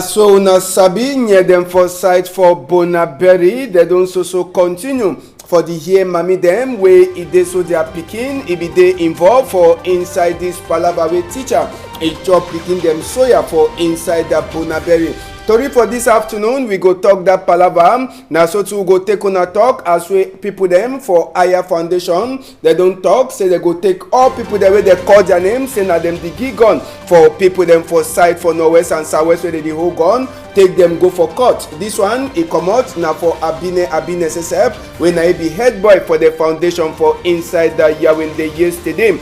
So una sabi near them for site for Bonaberry, they don't so continue for the here mami them where it dey so they are picking, it be they involved for inside this palava with teacher, a job picking them soya for inside the Bonaberry. Tori for this afternoon, we go talk that palava. Now so too go take on a talk as we people them for higher foundation. They don't talk, say they go take all people the way they call their name, say na them the gig gun for people them for side for northwest and southwest where they the whole gun. Take them go for court. This one it come out now for Abine SSF when I be head boy for the foundation for inside the Yawende yesterday.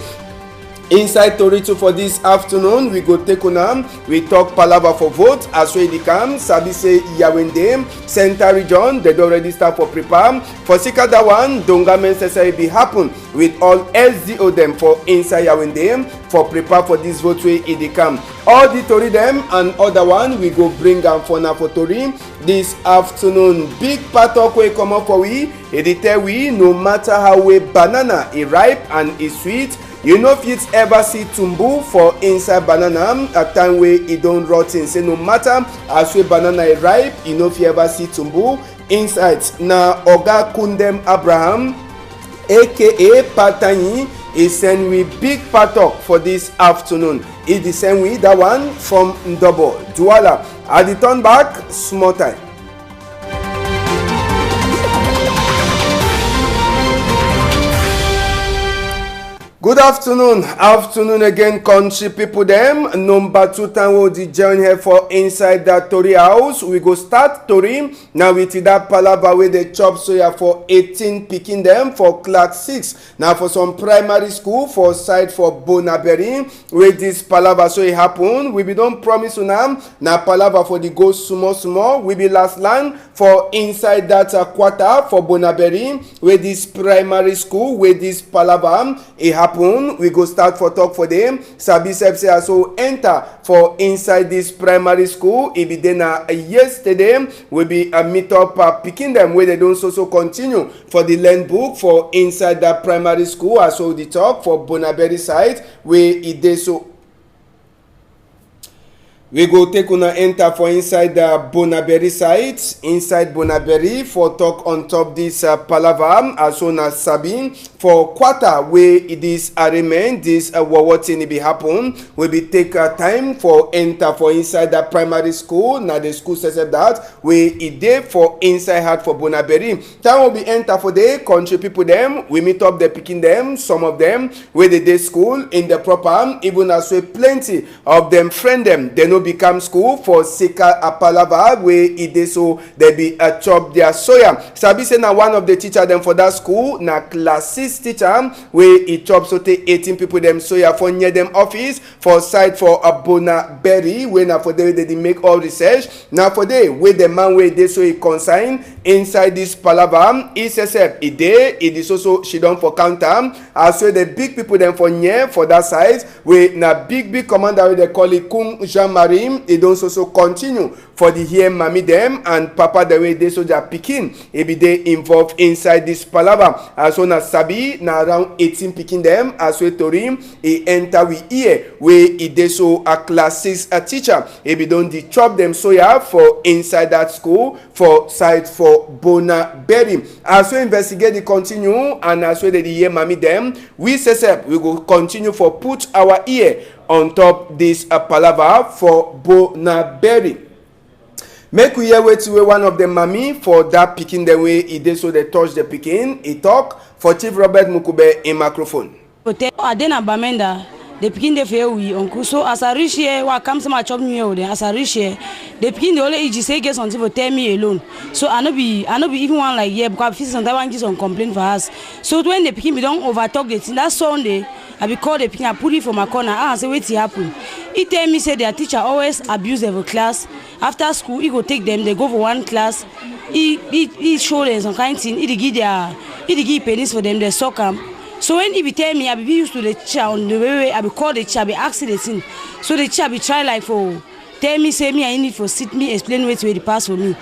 Inside Torito for this afternoon, we go take on we talk palava for vote as we come. Sabi say Yawende Center region they already start for prepare for Sikada one. Donga necessary be happen with all SDO them for inside Yawende for prepare for this vote way it come. All the Tori them and other one we go bring them for na for Tori this afternoon. Big part of we come up for we. It tell we no matter how we banana is ripe and is sweet. You know if it's ever see tumbu for inside banana at time where it don't rot in. Say no matter as we banana is ripe, you know if you ever see tumbu inside. Now Oga Kundem Abraham, aka Patani, is send we big patok for this afternoon. It is send we that one from Ndobo Douala. At the turn back, small time. Good afternoon again, country people them. Number 2 time we'll join here for inside that Tori house. We go start Tori now with that palava where they chop soya for 18 picking them for class 6. Now for some primary school for side for Bonaberry where this palava so it happen. We be don't promise you now palava for the go small. We be last land for inside that quarter for Bonaberry where this primary school where this palava it happen. We go start for talk for them. Sabi Sepse also enter for inside this primary school. It be then yesterday will be a meet up picking them where they don't so continue for the learn book for inside that primary school. Also the talk for Bonaberry side where it dey so. We go take una enter for inside the Bonaberry site. Inside Bonaberry for talk on top this palava as soon as Sabine for quarter where it is arraignment this what thing be happen. We be take time for enter for inside the primary school. Now the school says that where it dey for inside hard for Bonaberry. Time will be enter for the country people them. We meet up the picking them. Some of them where they dey school in the proper. Even as we plenty of them friend them. They no become school for Sika Apalava where it is so they be a chop their soya. Sabi say na one of the teacher them for that school na class 6 teacher where it chop so take 18 people them soya for near them office for side for a Bonaberry where na for they make all research. Now for they where the man where they so it consign inside this palava SSF it is also she done for counter as well the big people them for near for that side where na big commander where they call it Kung Jean-Marie. It don't so continue for the here mami them and papa the way they so they are picking it be they involved inside this palava as soon as Sabi na around 18 picking them as we Torim he enter we here where it they so a class 6 a teacher it be don't the chop them soya for inside that school for side for Bonaberry as we investigate the continue and as we the here mami them we say we will continue for put our ear on top this palava for Bonaberry. Make we hear wait to one of the mommy for that picking the way it did so they touch the picking. He talk for Chief Robert Mukube in microphone. Adena Bamenda, the picking the fair we uncle. So as I reach here, what comes to my chop new as I reach here, the picking the only age say gets on to tell me alone. So I no be even one like yeah because feel some that one gets on complaint for us. So when the picking we don't overtalk the thing that Sunday. I be called the picking, I put it for my corner. I say, wait, it happen. He tell me, say, their teacher always abuse their class. After school, he go take them, they go for one class. He show them some kind of thing. He give pennies for them, they suck them. So when he be tell me, I be used to the teacher on the way, I be call the teacher, I be asking the thing. So the teacher be try like for, tell me, say me, I need for sit me, explain where the pass for me.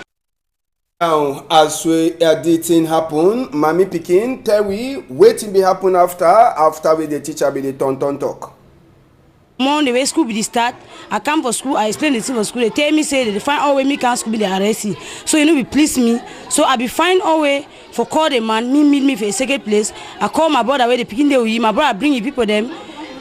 Now, as we the thing happen, Mami Pikin, tell we waiting be happen after we the teacher be the ton talk. Monday way school be the start. I come for school, I explain the thing for school. They tell me say they find all way me can school be the RSC. So you know be please me. So I be find all way for call the man, me meet me for a second place. I call my brother where they picking the way. My brother bring the people them.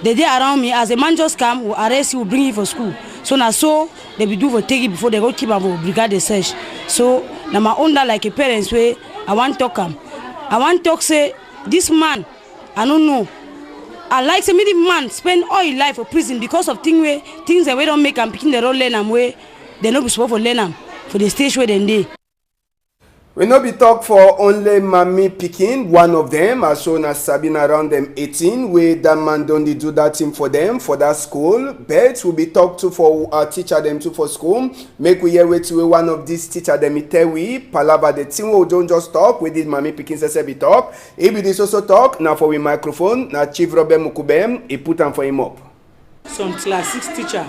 They dey around me. As a man just come, will arrest you, will bring you for school. So now so they be do for take it before they go keep am for brigade the search. So now my own that like a parents way I want talk him. I want talk say this man, I don't know. I like say me the man spend all his life for prison because of things that we don't make and picking the road learn am way they no be supposed for learn am for the stage where they dey. We no be talk for only Mami Pikin, one of them, as soon as Sabina around them 18, where that man don't do that thing for them, for that school. But we be talk to for our teacher them too for school. Make we hear wait to one of these teacher them tell we, palava the thing we don't just talk, we did Mami Pikin say be talk. If we this also talk, now for we microphone, now Chief Robert Mukubem, he put them for him up. Some class 6 teacher,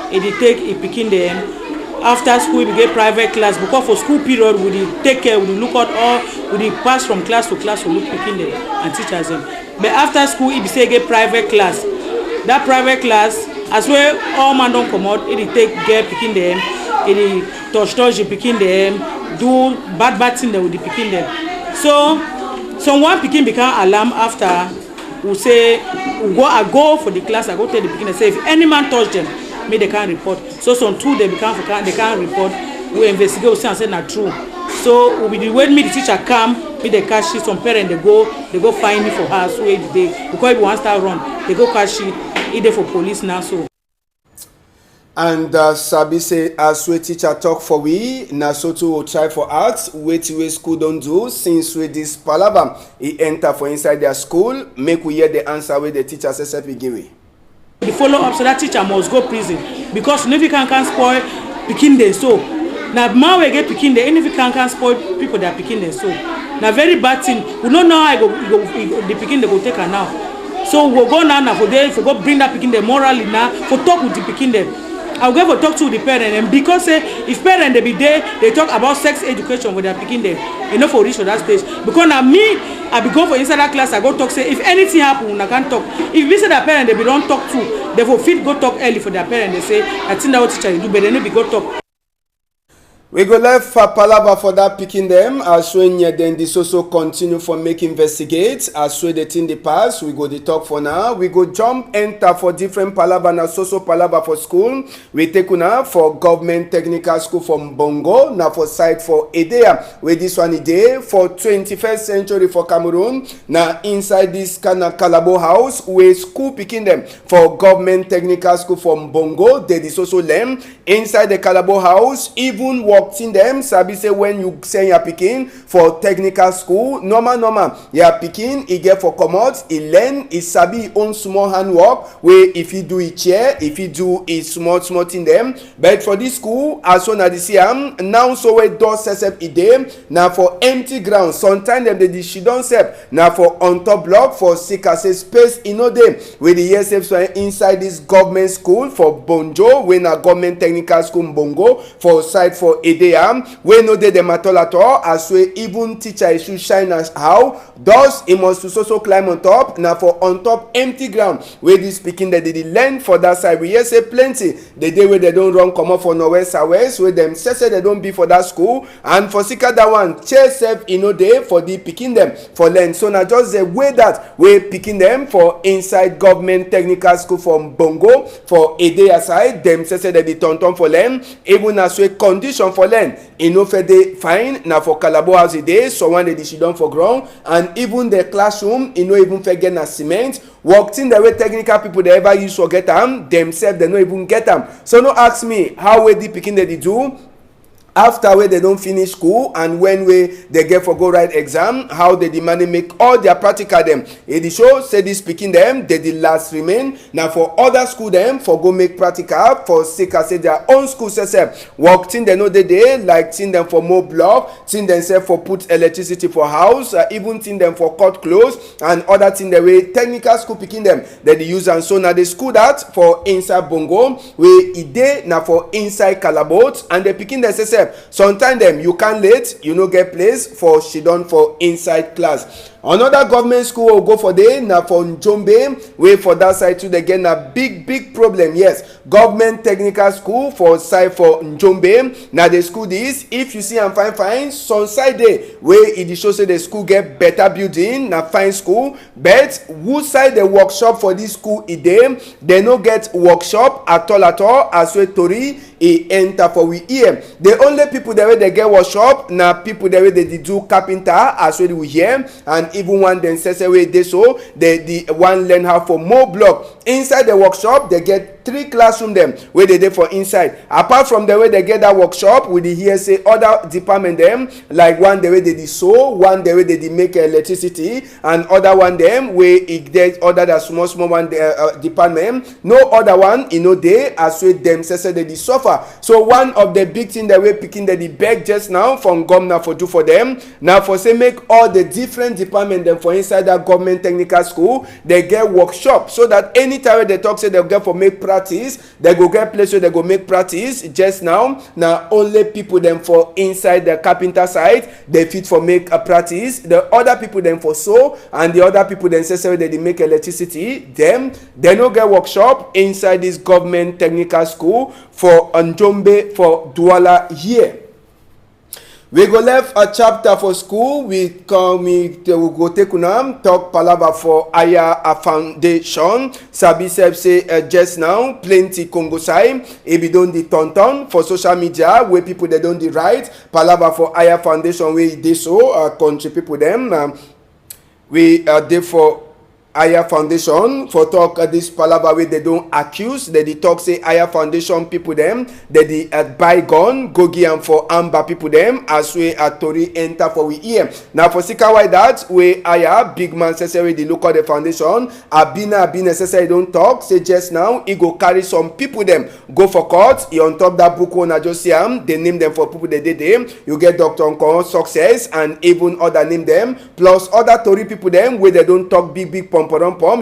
he take a Pikin them. After school, we get private class because for school period, we take care, we look at all, we pass from class to class to look picking them and teachers them. But after school, if you say get private class, that private class, as well, all man don't come out, it take get picking them, it touch picking them, do bad thing that with the picking them. So one picking become alarm after we say I go for the class, I go tell the picking and say if any man touch them. Me they can't report. So some two they can't report. We investigate, we say and say not true. So we be when me the teacher come, me they catch it. Some parents they go find me for house where they because if we want start run, they go catch it either for police now so. And Sabi say as we teacher talk for we, na so too will try for us, wait we school don't do since we this palava he enter for inside their school, make we hear the answer where the teacher says we give it. The follow up so that teacher must go prison because if you can't spoil picking them so. Now man we get picking them, if you can't spoil people that are picking them so. Now very bad thing. We don't know how the picking they go take her now. So we'll go now for them for go bring that picking them morally now for talk with the picking them. I'll go for talk to the parent and because if parent they be there, they talk about sex education when they're picking them. Enough for reach to that stage. Because now me, I be go for inside that class, I go talk say if anything happen, I can't talk. If we say that parent they be don't talk to, they for fit go talk early for their parent. They say, I think that what teacher you do, but then they be go talk. We go left for palava for that picking them. As when then this also continue for make investigate. As when the thing the pass, we go the talk for now. We go jump enter for different palava na so palava for school. We take una for government technical school from Bongo. Now for site for Edea. Where this one is for 21st century for Cameroon. Now inside this kind of Calabo house where school picking them for government technical school from Bongo. They this also them inside the Calabo house. Even in them, Sabi say when you send your picking for technical school, normal, your picking, he get for commode, he learn, he sabi own small handwork, where if he do it chair, if he do it small in them. But for this school, as soon as they see now so where doors set it them, now for empty ground, sometimes them they she don't set, now for on top block, for sick as a space, you know them, with the ESF inside this government school for Bonjo, when a government technical school Bongo, for site for Edea, we know they them at all, as we even teacher should shine as how, thus he must also climb on top, now for on top empty ground, where this speaking that they learn for that side, we hear say plenty, the day where they don't run come up for nowhere southwest, where them say they don't be for that school, and for Sika that one, chair self, you know they, for the picking them, for learn, so now just the way that we picking them for inside government technical school from Bongo, for Edea side, them say they turn for learn, even as we condition for learn, you know for the fine, now for Calabo house a day, so one they she done for ground, and even the classroom, you know even forget na cement, walked in the way technical people they ever use for get them, themselves they don't even get them. So no ask me how we the picking they do. After where they don't finish school and when they get for go write exam, how they demand make all their practical them. It show say this speaking them, they the last remain. Now for other school them for go make practical for sick as say their own school say walked in they know the day like seeing them for more block, seeing themselves for put electricity for house, even seeing them for cut clothes and other thing the way technical school picking them they use and so now they school that for inside Bongo where it day now for inside Calabot and they picking they say ssf sometimes dem you can late you no get place for sidon for inside class. Another government school will go for day na for Njombe wey for that side too dey get na big problem. Yes, government technical school for side for Njombe na the school this if you see am fine some side dey wey e dey show say the school get better building na fine school, but who side the workshop for this school e dey they no get workshop at all as wey tori e enter for we ear. The only people there wey dey get workshop na people there wey dey do carpenter as wey we hear, and even one dem say wey dey so the one learn how for more block inside the workshop. They get 3 classroom dem wey dey dey for inside. Apart from the way they get that workshop, we dey hear say other department dem like one the way they dey sew, one the way they dey make electricity, and other one dem wey e get other than small one department. No other one e no dey as wey dem say they dey suffer. So one of the big thing that we picking that the beg just now from governor for do for them now for say make all the different department them for inside that government technical school they get workshop, so that anytime they talk say they'll get for make practice, they go get place where they go make practice. Just now only people them for inside the carpenter side they fit for make a practice. The other people them for sew, and the other people them say they make electricity, them they no get workshop inside this government technical school for Njombe for Douala here. We go left a chapter for school. We go take unam talk palava for Aya Foundation. Sabi Seb say just now plenty Congo side. Ebi don di tonton for social media where people they don't di right palava for Aya Foundation where they so country people them. We dey for Aya Foundation for talk this palava way they don't accuse they talk say Aya Foundation people them they buy gun go give am for Amba people them as we Tori enter for we ear. Now for sika why that way Aya big man necessary the local the foundation Abina necessary don't talk say just now he go carry some people them go for court. He on top that book one I just see they name them for people they did them. You get Dr. Nkon Success and even other name them plus other Tori people them where they don't talk big pom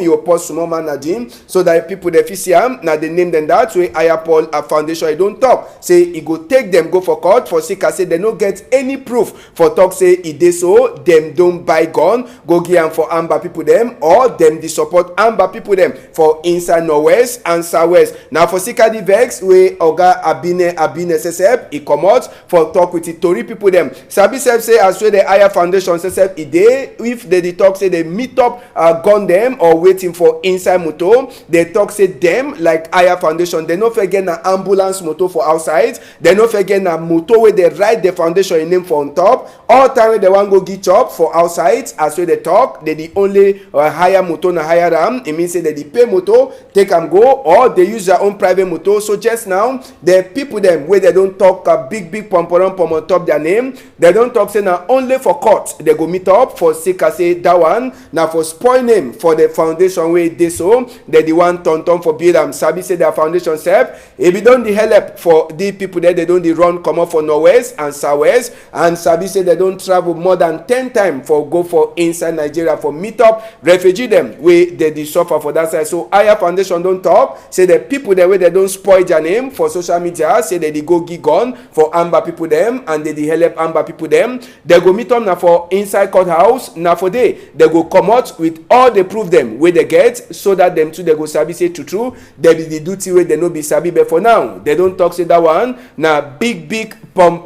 you post small man Nadine so that people they see am now they name them that way Aya Paul Foundation. I don't talk say he go take them go for court for sika say they no get any proof for talk say he dey so them don't buy gun go give am for Amba people them or them the support Amba people them for inside Northwest and Southwest. Now for sika the vex way Oga Abine SSF he come out for talk with the Tori people them. Sabi Seb say as well the Aya Foundation SSF he dey if they talk say they meet up gun them or waiting for inside motor, they talk say them like Aya Foundation they no forget na ambulance motor for outside, they no forget na motor where they write the foundation in name for on top. All time they want go get job for outside as well they talk they the only hire motor na hire ram. It means say they the pay motor take and go or they use their own private motor. So just now the people them where they don't talk a big pom on top their name, they don't talk say na only for court they go meet up for sika say that one now for spoil name for the foundation way they so they the one ton for build am. Sabi say their foundation self if you don't the help for the people there they don't the run come up for Northwest and Southwest, and Sabi say they don't travel more than 10 times for go for inside Nigeria for meet up refugee them way they suffer for that side. So Aya Foundation don't talk say the people there way they don't spoil their name for social media say they go give gun for Amba people them and they help Amba people them. They go meet up now for inside courthouse now for they go come out with all the proof them where they get so that them too they go sabi say true they be the duty where they no be sabi, but for now they don't talk say that one na big pom.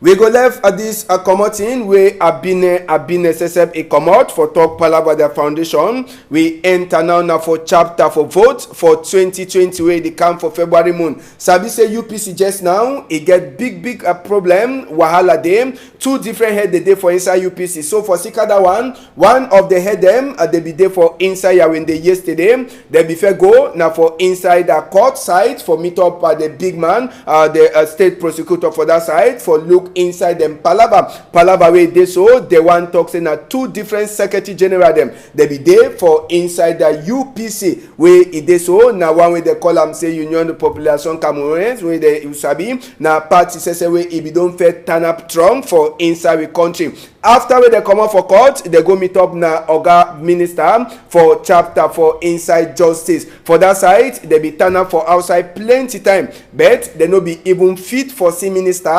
We go left at this commoting where Abine SSF a come out for talk palava their foundation. We enter now for chapter for vote for 2020 where they come for February moon. Sabi say UPC just now it get big problem wahala them 2 different head they dey for inside UPC. So for Sikada one of the head them they be there for inside Yawende yesterday. They be fair go now for inside the court side for meet up the big man the state prosecutor for that side for look look inside them palava wey dey so. The one talk say na two different secretary general them. They be there for inside the UPC wey e dey so. Na one wey they call am say Union de Population Camerounais wey they sabi na party say wey e be don fair turn up strong for inside the country. After wey they come out for court, they go meet up na Oga Minister for chapter for inside justice. For that side, they be turn up for outside plenty time, but they no be even fit for see minister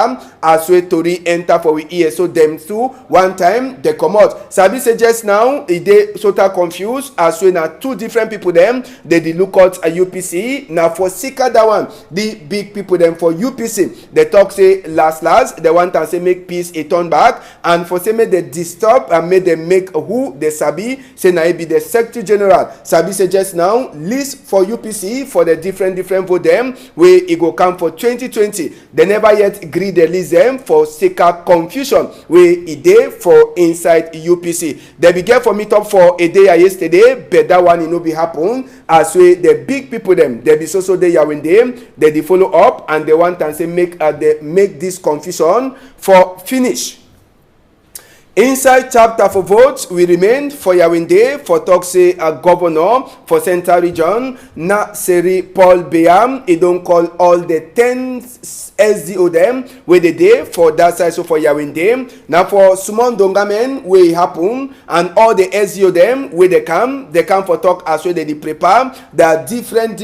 as wey tori enter for we ear. So them two one time they come out. Sabi say just now e dey sort of confused as wey na two different people them. They dey look out a UPC. Now for Sika that one, the big people them for UPC, they talk say last they want to say make peace a turn back, and for say make they disturb and make them make who they sabi say na be the secretary general. Sabi say just now list for UPC for the different vote them where it go come for 2020. They never yet agree the list them for Sika confusion where it dey for inside UPC. They be get for meet up for a day yesterday, but that one no be happen as way the big people them they be so they are in them they follow up and they want and say make they make this confusion for finish. Inside chapter for votes, we remain for Yawinde for talk say a governor for Central Region, na Seri Paul Biya. He don't call all the 10 SDO them where they dey for that side. So for Yawinde, now for Sumon Dongamen where it happen and all the SDO them where they come for talk as well they prepare the different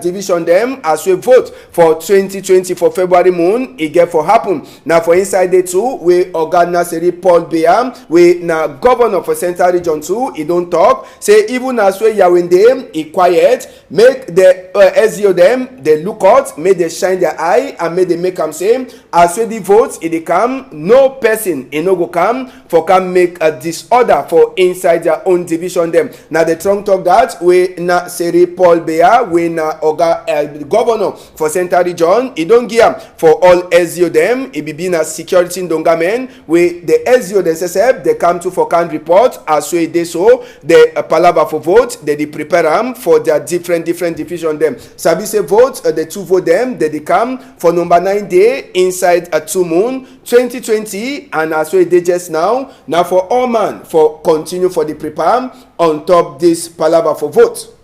division them as we vote for 2020 for February moon. It get for happen now for inside the two where Oga Seri Paul Biya. We na governor for Central Region 2, he don't talk. Say even as we Yawinde, he quiet. Make the SDO them, they look out, make they shine their eye, and make they make them say, as we the votes, they come, no person, he no go come, for come make a disorder for inside their own division them. Now the trunk talk that, we na Seri Paul Biya, we na Oga governor for Central Region, he don't give for all SDO them, he be na security in Dongamen, we the SDO them they come to for can report as we they so the palava for vote they prepare them for their different division them. Sabi say vote the two vote them they come for number 9 day inside a 2 moon 2020 and as we they just now for all man for continue for the prepare on top this palava for vote.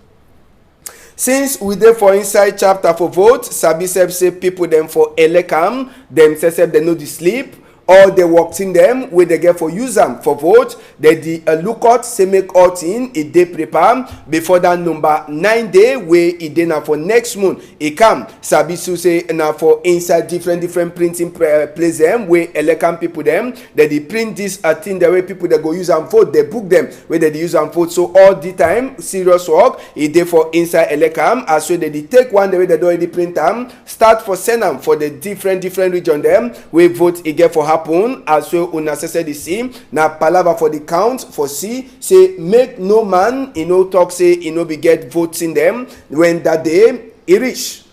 Since we dey for inside chapter for vote, Sabi say people them for Elekam them say they know the sleep. All they worked in them where they get for use them for vote. They look out say make out in it they prepare before that number 9 day where it dey now for next month it come. Sabi say now for inside different printing place them where Elekam people them they print this thing the way people they go use and vote they book them where they use and vote. So all the time serious work it dey for inside Elekam as well they take one the way they do already print them start for send them for the different region them where vote it get for happen as well una say see na palava for the count for see say make no man no talk say no be get votes in them when that day it reach.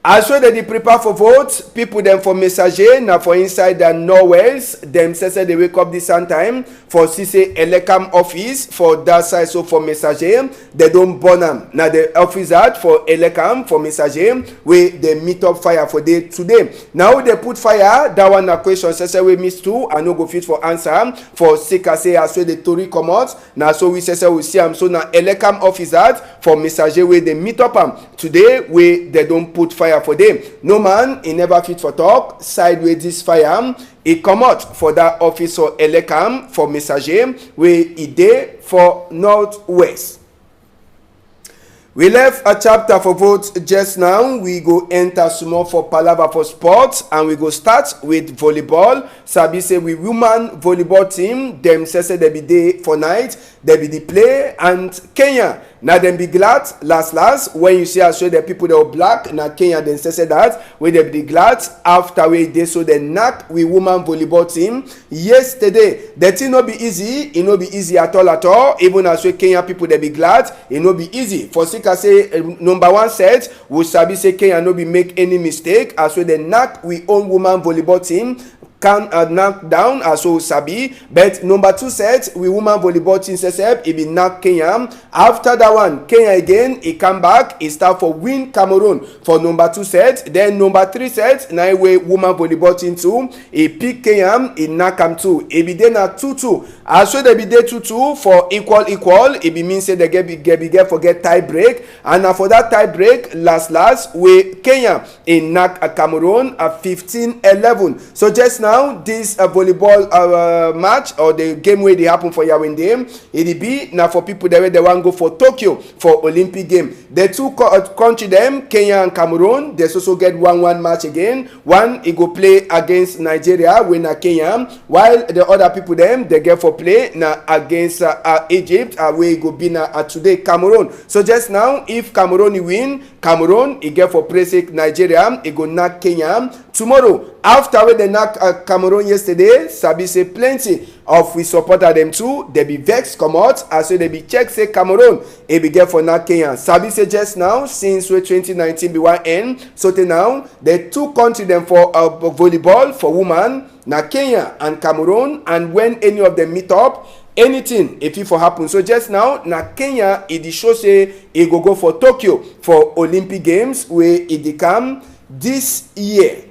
As well they prepare for vote, people them for messager now for inside the Norwest, them say they wake up this same time for CC Elekam office for that side. So for messager they don't burn them. Now the office out for Elekam for messager where they meet up fire for day today. Now they put fire that one a question say we miss two and no go fit for answer for Sika say as well the Tory come out. Now so we say we see them so now Elekam office out for messager where they meet up today where they don't put fire for them. No man he never fit for talk sideways this fire he come out for that office for Elekam for messager where he dey for northwest. We left a chapter for vote just now. We go enter small for palava for sports and we go start with volleyball. Sabi say we woman volleyball team them say they be day for night they be the play and Kenya now them be glad last when you see as well the people that are black now Kenya then say that we they be glad after we they so they knock we woman volleyball team yesterday. The thing no be easy, it no be easy at all even as well Kenya people they be glad it no be easy for I say number one set we sabi say Kenya no be make any mistake as well they knock we own woman volleyball team can knock down so sabi, but number 2 set we woman volleyball team sesep e be knock Kenya. After that one, Kenya again e come back, e start for win Cameroon for number 2 set. Then number 3 set na way woman volleyball team too e pick Kenya, e knock am too. E be dey na 2-2. As so they be dey 2-2 for equal, e be mean say they get forget tie break, and na for that tie break last wey Kenya e knock Cameroon at 15-11. So just now this volleyball match or the game wey dey happen for Yaoundé, e be na for people there wey dey wan go for Tokyo for Olympic game. The two country dem, Kenya and Cameroon, they also get 1-1 match again. One e go play against Nigeria wey na Kenya, while the other people dem they get for play na against Egypt wey go be na today Cameroon. So just now if Cameroon win, Cameroon e get for play Nigeria, e go knock Kenya tomorrow. After wey they knock Cameroon yesterday, sabi say plenty of we supporter them too, they be vex comot as so they be check say Cameroon e be get for knock Kenya. Sabi say just now since 2019 be one end, so till now the two country them for volleyball for woman na Kenya and Cameroon, and when any of them meet up, anything if it for happen. So just now na Kenya e dey show say e go for Tokyo for Olympic games wey e dey come this year.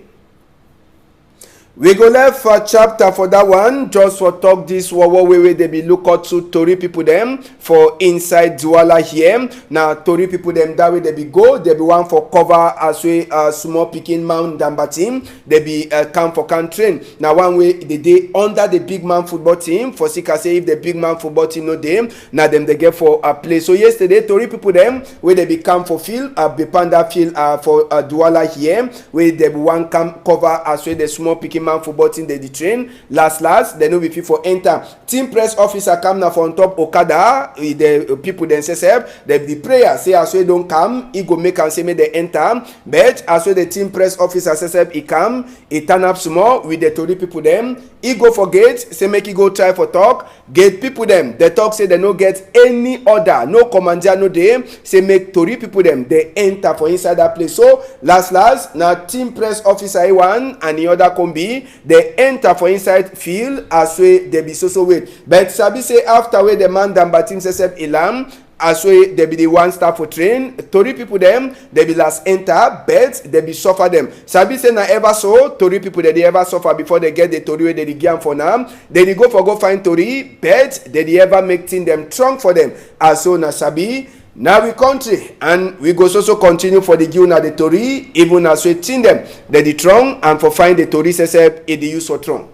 We go left for chapter for that one just for talk this war wey they be look out to Tori people them for inside Douala here. Now Tori people them that way they be one for cover as we small picking Mount Damba team. They be come for can train. Now one way they dey under the big man football team for Sika say if the big man football team no them, now them they get for a play. So yesterday Tori people them where they be come for field Bipanda field for Douala here where they be one come cover as we the small picking man football team they train last they no be fit for enter. Team press officer come now for on top Okada the people themselves the prayer say as we don't come he go make am say make they enter, but as we the team press officer says he come he turn up small with the Tori people them, he go for gate say make he go try for talk. Gate people them they talk say they no get any order, no commander no dey say make Tori people them they enter for inside that place. So last now team press officer A1 and the other combi they enter for inside field as way they be so wait, but sabi say after way the man Damba team says Ilam as way they be the one start for train. Tori people them they be last enter, but they be suffer them. Sabi say na ever so Tori people they ever suffer before they get the Tori where they give for now. They go find Tori, but they ever make thing them strong for them. As so na sabi now we country and we go so continue for the give na the Tori even as we team them they the strong and for find the Tori says it the use for strong.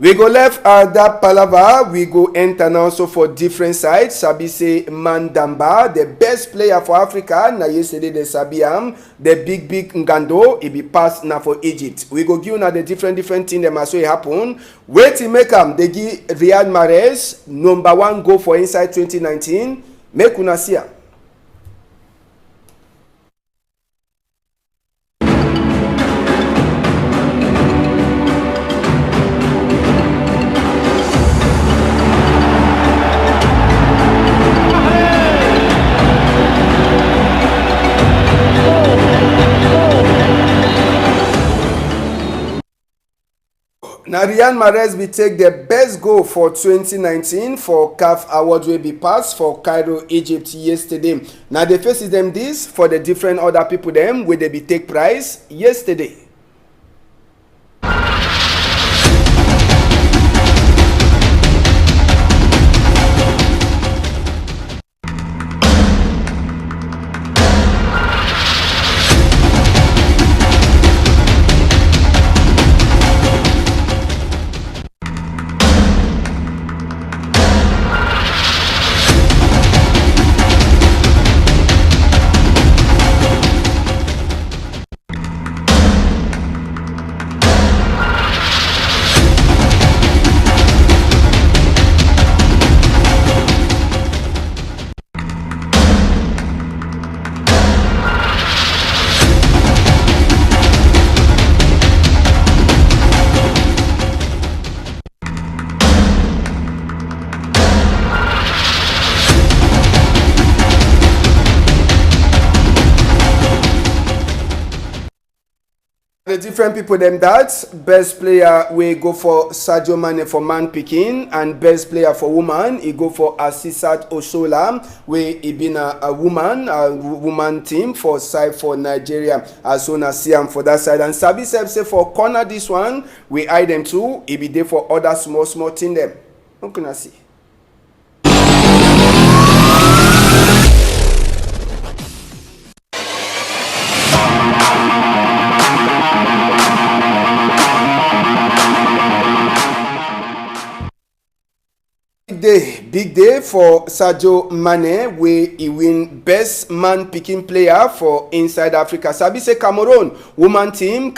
We go left that palava, we go enter now so for different sides. Sabi say Mandamba, the best player for Africa. Na yesterday the Sabiam, the big Ngando, it be passed now for Egypt. We go give now the different thing that must happen. Wait to make them, they give Riyad Mahrez number 1 goal for inside 2019. Make una see. Now Riyad Mahrez be take the best goal for 2019 for CAF Award will be passed for Cairo, Egypt yesterday. Now they faces them this for the different other people them where they be take prize yesterday. The different people them that best player we go for Sadio Mane for man picking, and best player for woman he go for Asisat Oshola we he been a woman team for side for Nigeria as soon as see am for that side. And Sabi say for corner this one we eye them too, he be there for other small team them. How can I see? Big day for Sadio Mane where he win best man picking player for inside Africa. Sabi say Cameroon woman team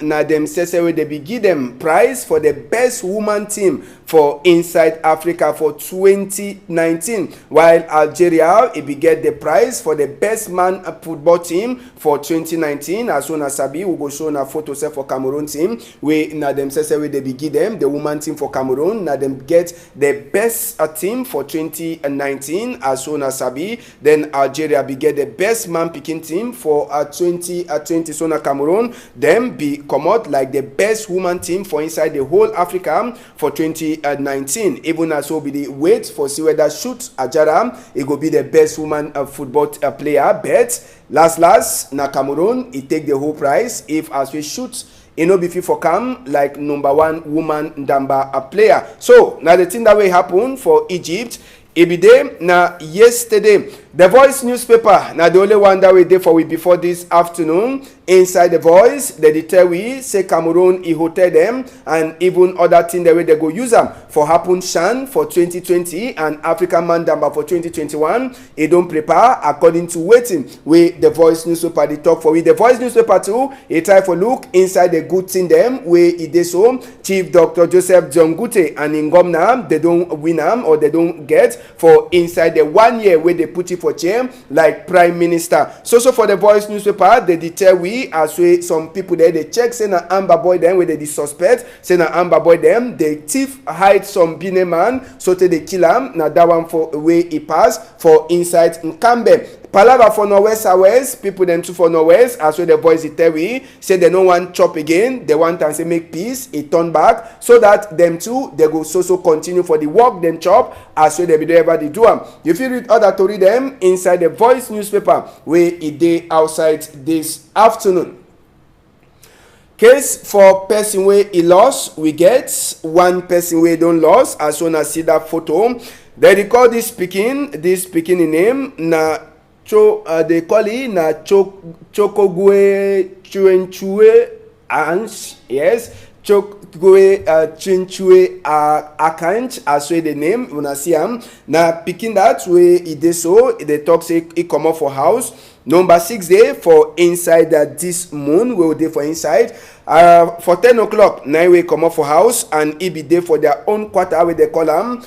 na them say where they be give them prize for the best woman team for inside Africa for 2019, while Algeria it be get the prize for the best man football team for 2019. As soon as Sabi we go show na photo set for Cameroon team where na them say where they be give them the woman team for Cameroon na them get the best team for 2019 as soon as Sabi. Then Algeria be get the best man picking team for 2020. So na Cameroon them be come out like the best woman team for inside the whole Africa for 2019. Even as so be the wait for see whether shoot Ajara it go be the best woman football player. But last na Cameroon it take the whole prize if as we shoot it no be fit for come like number one woman Ndamba a player. So now the thing that will happen for Egypt, it be there na yesterday. The Voice newspaper now the only one that we did for we before this afternoon. Inside the Voice, they tell we say Cameroon he hotel them and even other thing the way they go use them for happen Shan for 2020 and African Mandamba for 2021. It don't prepare according to waiting with the Voice newspaper they talk for. With the Voice newspaper too, he try for look inside the good thing them where it is so Chief Dr. Joseph John Gute and Ngomna they don't win them or they don't get for inside the 1 year where they put it for chair like Prime Minister. So for the Voice newspaper they tell we as we some people there they check say na Amber Boy them where they suspect say na Amber Boy them they thief hide some Benin man so they kill him na that one for way he pass for inside Nkambe. Palava for Northwest people them too for Northwest as well the Voice they tell we say they no want chop again, they want and say make peace, it turn back so that them too they go so continue for the work them chop as well they be there ever they do them. If you read other to read them inside the Voice newspaper where it day outside this afternoon. Case for person where he lost, we get one person where don't lost as soon as see that photo. They recall this speaking in name na they call it na Chokogwe Chuenchue Anch, yes, Chokogwe Chuenchue Akanch as well the name una see am na picking that way it is so they talk say he come up for house. Number 6 day for inside this moon we will dey for inside for 10 o'clock 9 we come up for house and it be there for their own quarter where they call them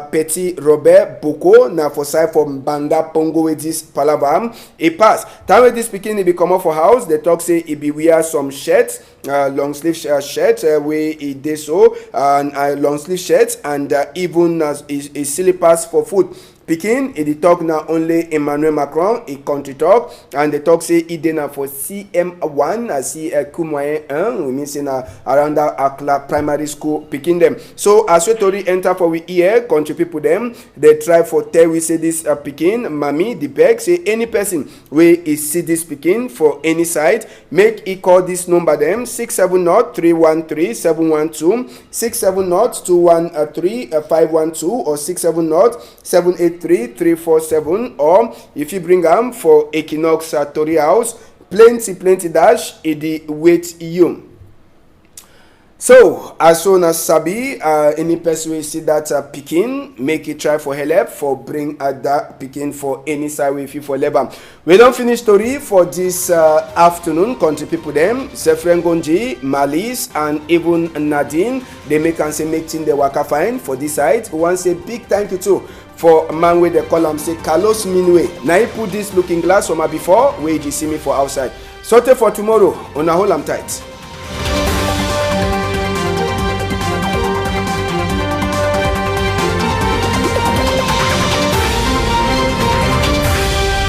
Petit Robert Boko na for side from Banga Pongo with this palavam a pass time with this speaking it be come up for house they talk say it be wear some shirts long sleeve shirt where it dey so and long sleeve shirt and even as a slippers for foot. Pekin, it talk now only Emmanuel Macron, it country talk, and they talk say it na for CM1, I see Kumoyen 1, we mean say na around that primary school picking them. So as we told enter for we here, country people them, they try for tell we say this Pekin, Mami, the beg, say any person where is see this Pekin for any side, make it call this number them 670-313-712, 670-213-512 or 670-783-347 or if you bring them for Equinox Tori House, plenty dash it wait you. So as soon as Sabi any person will see that picking, make it try for help for bring that picking for any side with you for labor. We don't finish story for this afternoon. Country people them Zefren Gonji, Malis and even Nadine they make and say make thing the waka fine for this side. We want to say big thank you too for a man where they call him say Carlos Minwe. Now he put this looking glass from before where you see me for outside. Sorted for tomorrow on a whole tight.